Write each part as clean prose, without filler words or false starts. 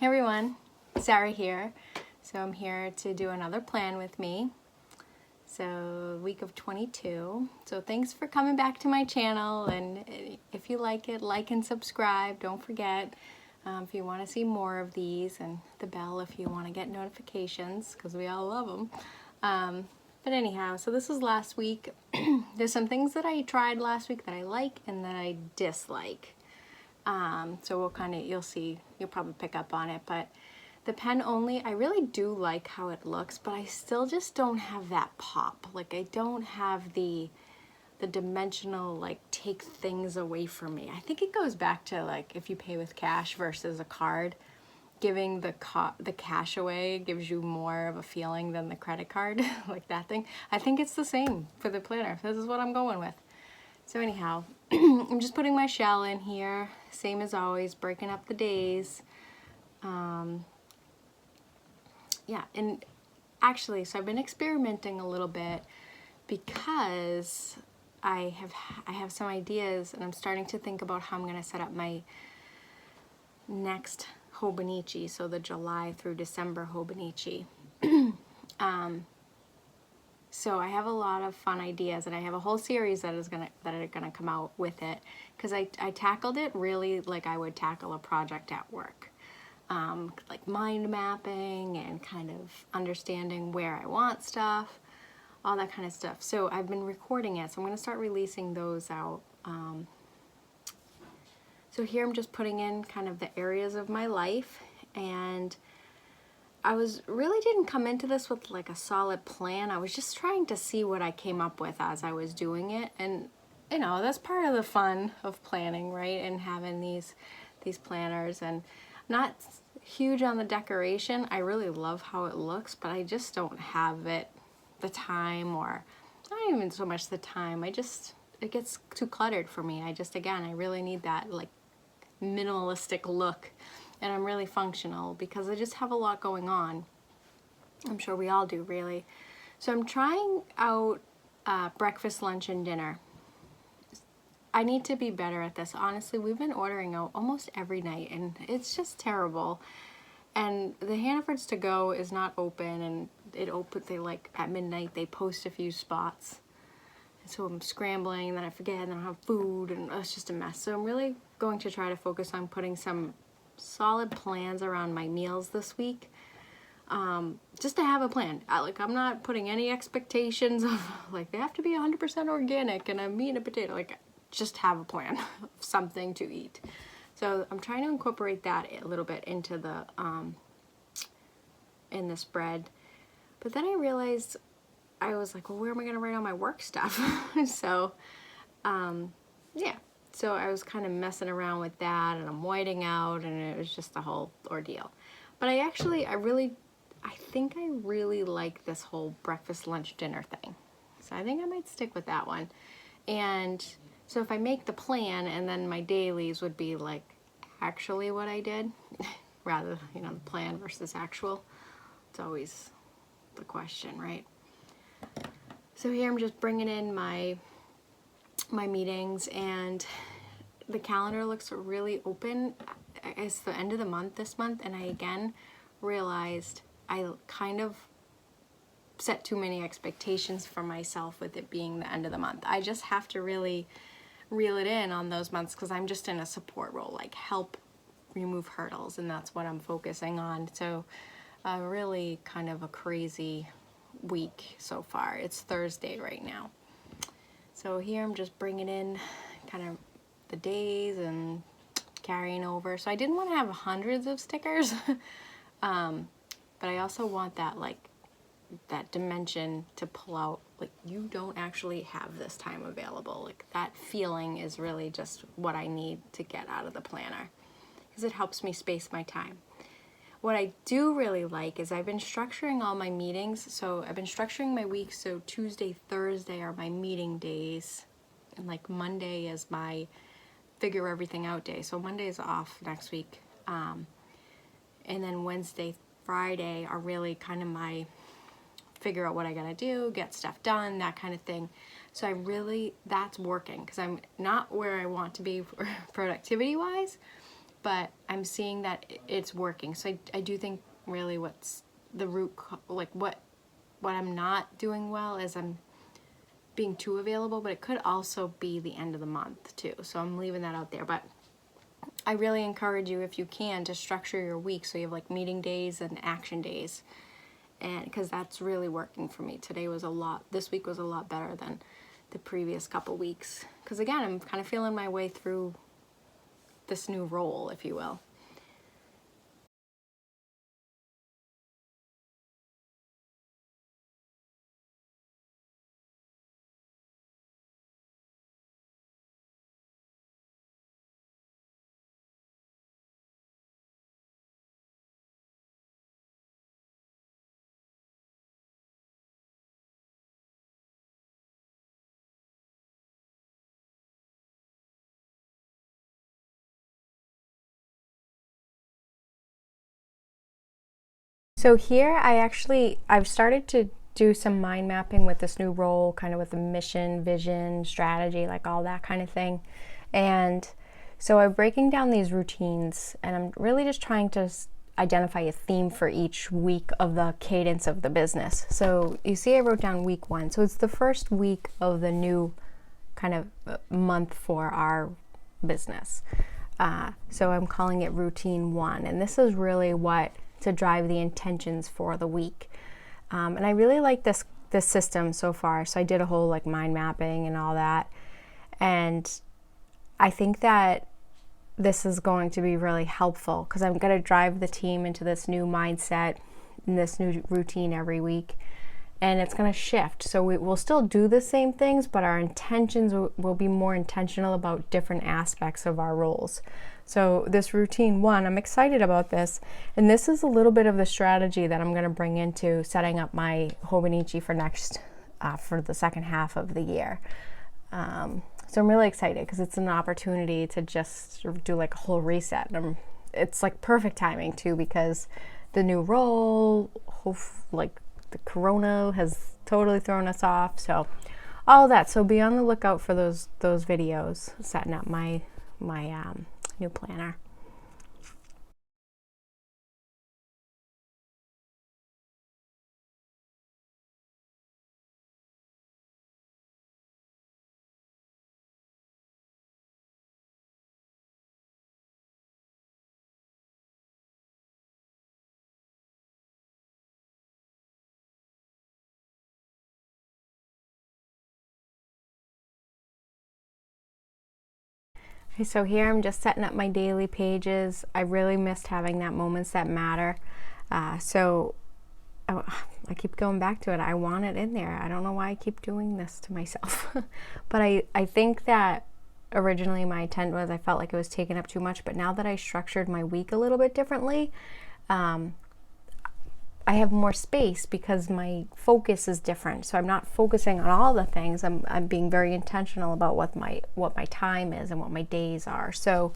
Hey everyone, Sarah here. So I'm here to do another plan with me. So week of 22. So thanks for coming back to my channel, and if you like it, like and subscribe. Don't forget if you want to see more of these, and the bell if you want to get notifications, because we all love them. But anyhow, so this was last week. There's some things that I tried last week that I like and that I dislike. So we'll you'll see, you'll probably pick up on it, but the pen only, I really do like how it looks, but I still just don't have that pop. Like, I don't have the dimensional, like, take things away from me. I think it goes back to, like, if you pay with cash versus a card, giving the cash away gives you more of a feeling than the credit card, like that thing. I think it's the same for the planner. This is what I'm going with. So anyhow, I'm just putting my shell in here, same as always, breaking up the days. Yeah, and actually, so I've been experimenting a little bit because I have some ideas, and I'm starting to think about how I'm going to set up my next Hobonichi, so the July through December Hobonichi. So I have a lot of fun ideas, and I have a whole series that are gonna come out with it, because I tackled it really like I would tackle a project at work, like mind mapping and kind of understanding where I want stuff, all that kind of stuff. So I've been recording it, so I'm gonna start releasing those out. So here I'm just putting in kind of the areas of my life, and I really didn't come into this with like a solid plan. I was just trying to see what I came up with as I was doing it, and you know, that's part of the fun of planning, right? And having these planners, and not huge on the decoration. I really love how it looks, but I just don't have the time, or not even so much the time. It gets too cluttered for me. I really need that like minimalistic look. And I'm really functional because I just have a lot going on. I'm sure we all do, really. So I'm trying out breakfast, lunch, and dinner. I need to be better at this. Honestly, we've been ordering out almost every night, and it's just terrible. And the Hannaford's to go is not open, and they like at midnight they post a few spots. And so I'm scrambling, and then I forget, and then I don't have food, and it's just a mess. So I'm really going to try to focus on putting some solid plans around my meals this week, just to have a plan. I'm not putting any expectations of like they have to be 100% organic and I'm eating a potato. Like, just have a plan of something to eat. So I'm trying to incorporate that a little bit into the in the spread. But then I realized, I was like, well, where am I going to write all my work stuff? So yeah. So I was kind of messing around with that, and I'm whiting out, and it was just a whole ordeal. But I think I really like this whole breakfast, lunch, dinner thing. So I think I might stick with that one. And so if I make the plan, and then my dailies would be like actually what I did, rather, you know, the plan versus actual. It's always the question, right? So here I'm just bringing in my meetings, and the calendar looks really open. It's the end of the month this month, and I again realized I kind of set too many expectations for myself with it being the end of the month. I just have to really reel it in on those months, because I'm just in a support role, like help remove hurdles, and that's what I'm focusing on. So really kind of a crazy week so far. It's Thursday right now. So here I'm just bringing in kind of the days and carrying over. So I didn't want to have hundreds of stickers, but I also want that that dimension to pull out, like, you don't actually have this time available. Like, that feeling is really just what I need to get out of the planner, because it helps me space my time. What I do really like is I've been structuring all my meetings. So I've been structuring my week, so Tuesday, Thursday are my meeting days, and like Monday is my figure everything out day. So Monday is off next week. And then Wednesday, Friday are really kind of my figure out what I gotta do, get stuff done, that kind of thing. So that's working, because I'm not where I want to be productivity wise, but I'm seeing that it's working. So I do think really what's the root, like what I'm not doing well is I'm being too available, but it could also be the end of the month too. So I'm leaving that out there. But I really encourage you, if you can, to structure your week so you have like meeting days and action days. And because that's really working for me. This week was a lot better than the previous couple weeks. Because again, I'm kind of feeling my way through this new role, if you will. So here I've started to do some mind mapping with this new role, kind of with the mission, vision, strategy, like all that kind of thing. And so I'm breaking down these routines, and I'm really just trying to identify a theme for each week of the cadence of the business. So you see I wrote down week 1. So it's the first week of the new kind of month for our business. So I'm calling it routine 1. And this is really what to drive the intentions for the week. And I really like this system so far. So I did a whole like mind mapping and all that. And I think that this is going to be really helpful because I'm going to drive the team into this new mindset and this new routine every week. And it's going to shift. So we'll still do the same things, but our intentions will be more intentional about different aspects of our roles. So this routine 1, I'm excited about this. And this is a little bit of the strategy that I'm going to bring into setting up my Hobonichi for the second half of the year. So I'm really excited because it's an opportunity to just do like a whole reset. It's like perfect timing too, because the new role, like the corona has totally thrown us off. So all of that. So be on the lookout for those videos, setting up my new planner. Okay, so here I'm just setting up my daily pages. I really missed having that moments that matter. So I keep going back to it. I want it in there. I don't know why I keep doing this to myself. But I think that originally my intent was I felt like it was taking up too much. But now that I structured my week a little bit differently, I have more space because my focus is different. So I'm not focusing on all the things. I'm being very intentional about what my time is and what my days are. So,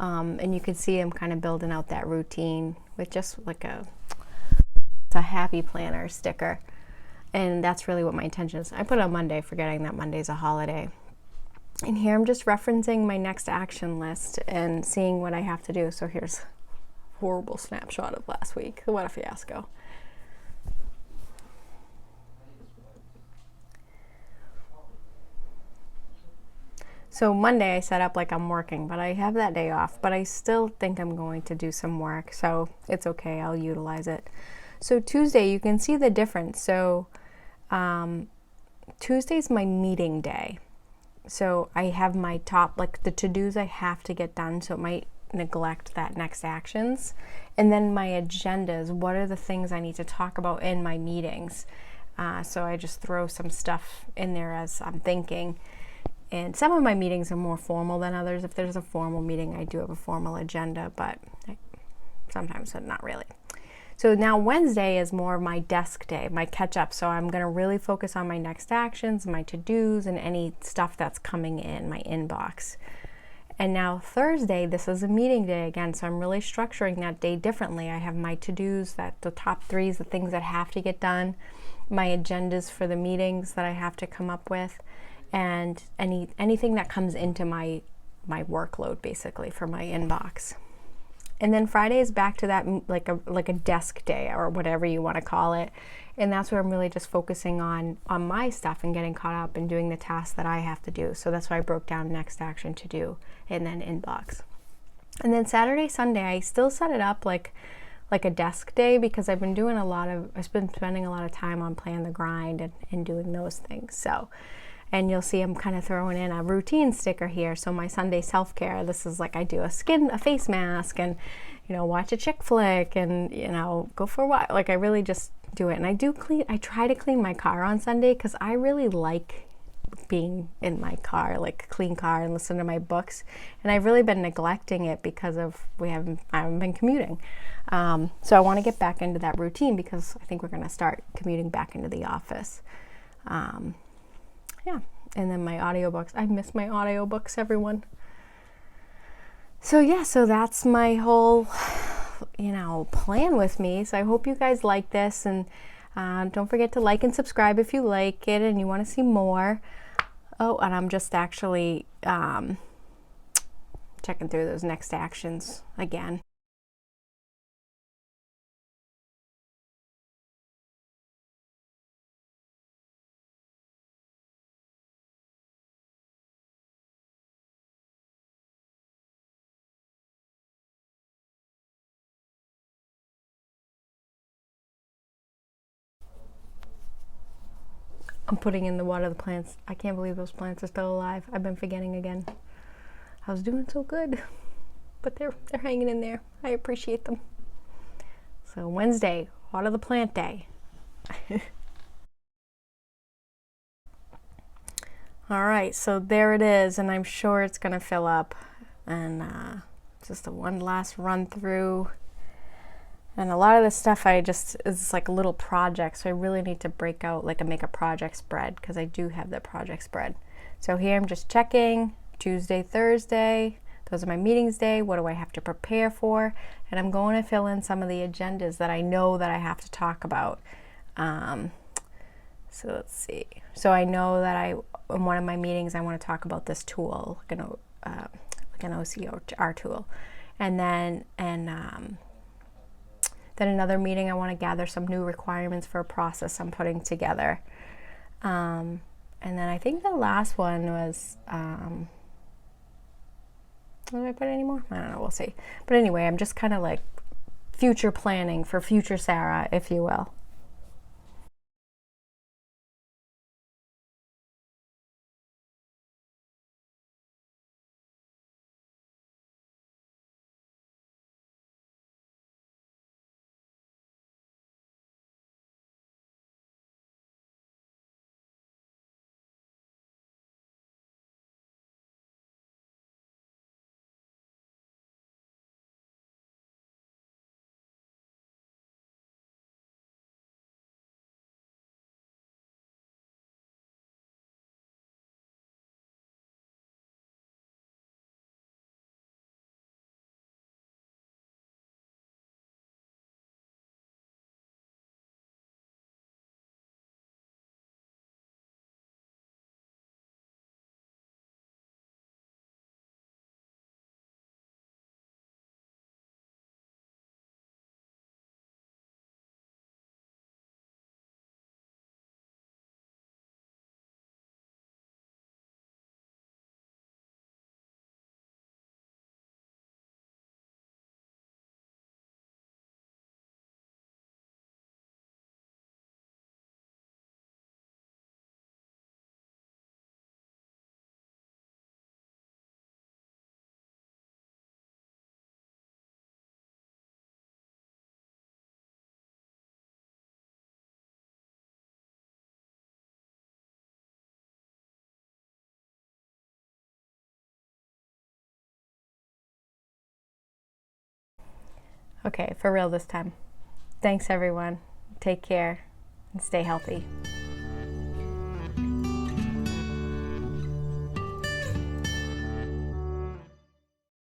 and you can see I'm kind of building out that routine with just like a happy planner sticker. And that's really what my intention is. I put it on Monday, forgetting that Monday's a holiday. And here I'm just referencing my next action list and seeing what I have to do. So here's a horrible snapshot of last week. What a fiasco. So Monday I set up like I'm working, but I have that day off, but I still think I'm going to do some work. So it's okay, I'll utilize it. So Tuesday, you can see the difference. So Tuesday's my meeting day. So I have my top, like the to-dos I have to get done. So it might neglect that next actions. And then my agendas, what are the things I need to talk about in my meetings? So I just throw some stuff in there as I'm thinking. And some of my meetings are more formal than others. If there's a formal meeting, I do have a formal agenda, but sometimes not really. So now Wednesday is more of my desk day, my catch up. So I'm going to really focus on my next actions, my to-dos, and any stuff that's coming in my inbox. And now Thursday, this is a meeting day again. So I'm really structuring that day differently. I have my to-dos, that the top 3 is the things that have to get done, my agendas for the meetings that I have to come up with, and anything that comes into my workload basically for my inbox. And then Friday is back to that like a desk day or whatever you want to call it. And that's where I'm really just focusing on my stuff and getting caught up and doing the tasks that I have to do. So that's why I broke down next action to do and then inbox. And then Saturday, Sunday, I still set it up like a desk day because I've been spending a lot of time on Plan the Grind and doing those things. So, and you'll see I'm kind of throwing in a routine sticker here. So my Sunday self-care, this is like I do a face mask and, watch a chick flick and, go for a walk. Like I really just do it. And I try to clean my car on Sunday because I really like being in my car, like a clean car, and listen to my books. And I've really been neglecting it because I haven't been commuting. So I want to get back into that routine because I think we're going to start commuting back into the office. Yeah. And then my audiobooks. I miss my audiobooks, everyone. So yeah, so that's my whole, plan with me. So I hope you guys like this, and don't forget to like and subscribe if you like it and you want to see more. Oh, and I'm just actually checking through those next actions again. I'm putting in the water the plants. I can't believe those plants are still alive. I've been forgetting again. I was doing so good, but they're hanging in there. I appreciate them. So Wednesday, water the plant day. All right, so there it is, and I'm sure it's gonna fill up. And just one last run through. And a lot of this stuff is like a little project, so I really need to break out, make a project spread, because I do have the project spread. So here I'm just checking Tuesday, Thursday, those are my meetings day, what do I have to prepare for, and I'm going to fill in some of the agendas that I know that I have to talk about. So let's see. So I know that in one of my meetings I want to talk about this tool, like an OCR tool, and then another meeting, I want to gather some new requirements for a process I'm putting together. And then I think the last one was, did I put any more? I don't know, we'll see. But anyway, I'm just kind of like future planning for future Sarah, if you will. Okay, for real this time. Thanks everyone. Take care and stay healthy.